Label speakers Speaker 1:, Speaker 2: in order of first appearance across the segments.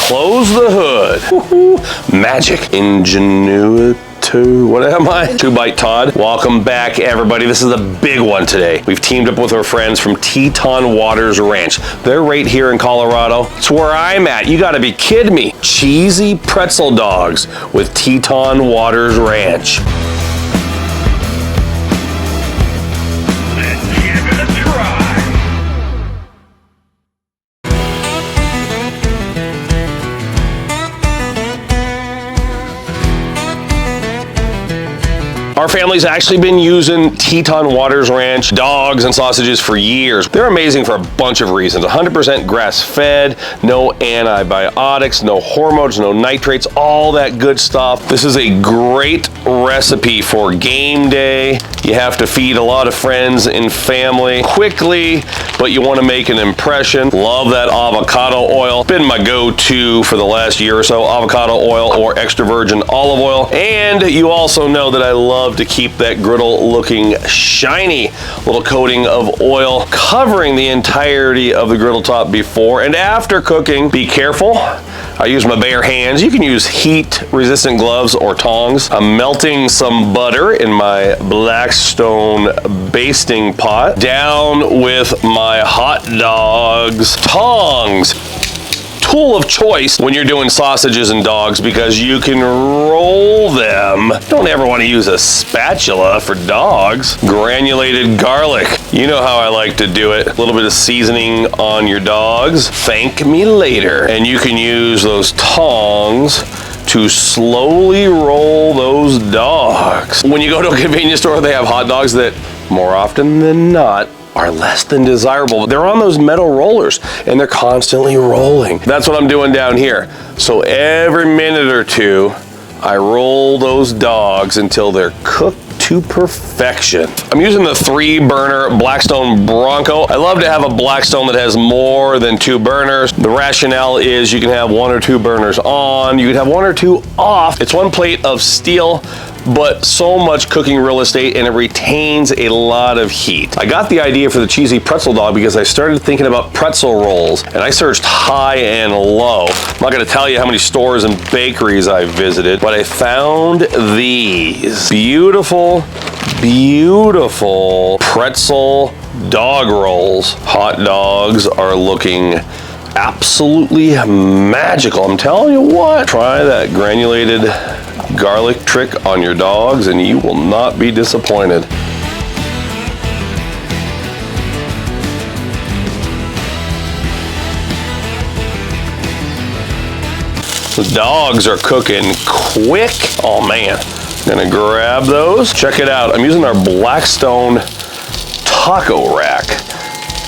Speaker 1: close the hood. Woohoo. Magic. Ingenuity. What am I? 2-Bite Todd. Welcome back, everybody. This is a big one today. We've teamed up with our friends from Teton Waters Ranch. They're right here in Colorado. It's where I'm at. You gotta be kidding me. Cheesy pretzel dogs with Teton Waters Ranch. Our family's actually been using Teton Waters Ranch dogs and sausages for years. They're amazing for a bunch of reasons. 100% grass-fed, no antibiotics, no hormones, no nitrates, all that good stuff. This is a great recipe for game day. You have to feed a lot of friends and family quickly, but you want to make an impression. Love that avocado oil. Been my go-to for the last year or so, avocado oil or extra virgin olive oil. And you also know that I love to keep that griddle looking shiny. Little coating of oil covering the entirety of the griddle top before and after cooking. Be careful. I use my bare hands. You can use heat-resistant gloves or tongs. I'm melting some butter in my Blackstone basting pot. Down with my hot dogs. Tongs. Tool of choice when you're doing sausages and dogs because you can roll them. Don't ever want to use a spatula for dogs. Granulated garlic. You know how I like to do it. A little bit of seasoning on your dogs. Thank me later. And you can use those tongs to slowly roll those dogs. When you go to a convenience store, they have hot dogs that more often than not are less than desirable. They're on those metal rollers and they're constantly rolling. That's what I'm doing down here. So every minute or two, I roll those dogs until they're cooked to perfection. I'm using the 3-burner Blackstone Bronco. I love to have a Blackstone that has more than 2 burners. The rationale is you can have 1 or 2 burners on, you can have 1 or 2 off. It's one plate of steel, but so much cooking real estate and it retains a lot of heat. I got the idea for the cheesy pretzel dog because I started thinking about pretzel rolls and I searched high and low. I'm not gonna tell you how many stores and bakeries I visited, but I found these beautiful, beautiful pretzel dog rolls. Hot dogs are looking absolutely magical. I'm telling you what, try that granulated garlic trick on your dogs and you will not be disappointed. The dogs are cooking quick. Oh man, I'm gonna grab those. Check it out. I'm using our Blackstone taco rack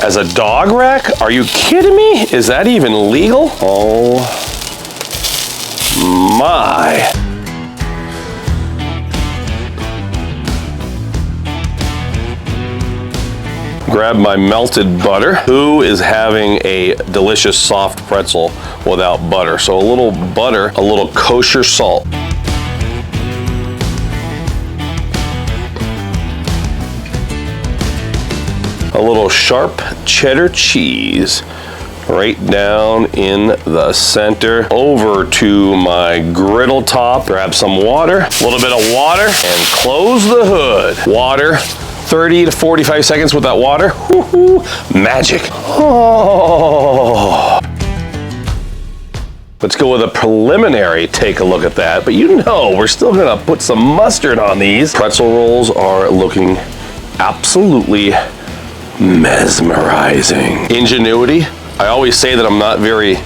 Speaker 1: as a dog rack. Are you kidding me? Is that even legal? Oh my. Grab my melted butter. Who is having a delicious soft pretzel without butter? So a little butter, a little kosher salt. A little sharp cheddar cheese right down in the center. Over to my griddle top. Grab some water, a little bit of water, and close the hood. Water. 30 to 45 seconds with that water. Woohoo! Magic. Oh. Let's go with a preliminary take a look at that. But you know, we're still gonna put some mustard on these. Pretzel rolls are looking absolutely mesmerizing. Ingenuity. I always say that I'm not very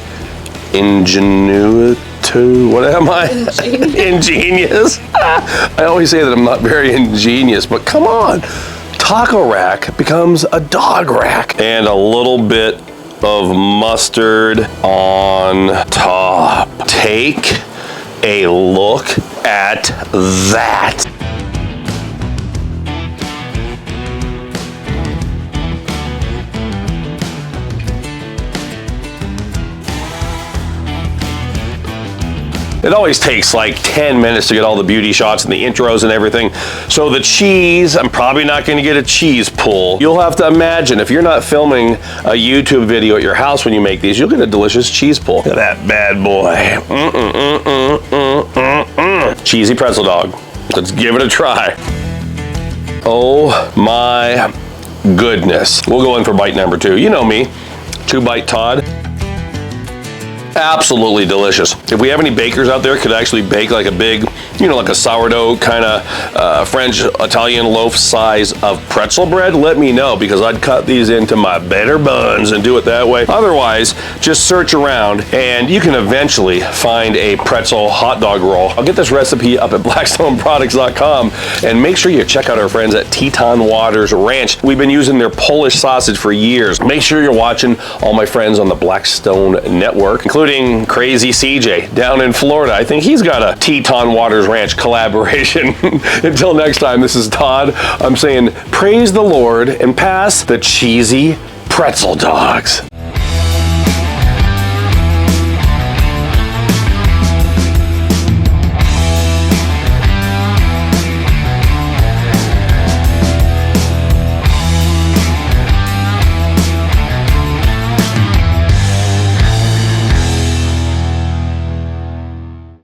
Speaker 1: what am I? Ingenious. I always say that I'm not very ingenious, but come on. Taco rack becomes a dog rack. And a little bit of mustard on top. Take a look at that. It always takes like 10 minutes to get all the beauty shots and the intros and everything. So the cheese, I'm probably not going to get a cheese pull. You'll have to imagine, if you're not filming a YouTube video at your house when you make these, you'll get a delicious cheese pull. Look at that bad boy. Cheesy pretzel dog. Let's give it a try. Oh my goodness. We'll go in for bite number 2. You know me, 2-bite Todd. Absolutely delicious. If we have any bakers out there could actually bake like a big, you know, like a sourdough kind of French Italian loaf size of pretzel bread, let me know, because I'd cut these into my better buns and do it that way. Otherwise, just search around and you can eventually find a pretzel hot dog roll. I'll get this recipe up at blackstoneproducts.com, and make sure you check out our friends at Teton Waters Ranch. We've been using their Polish sausage for years. Make sure you're watching all my friends on the Blackstone Network, including Crazy CJ down in Florida. I think he's got a Teton Waters Ranch collaboration. Until next time, this is Todd. I'm saying praise the Lord and pass the cheesy pretzel dogs.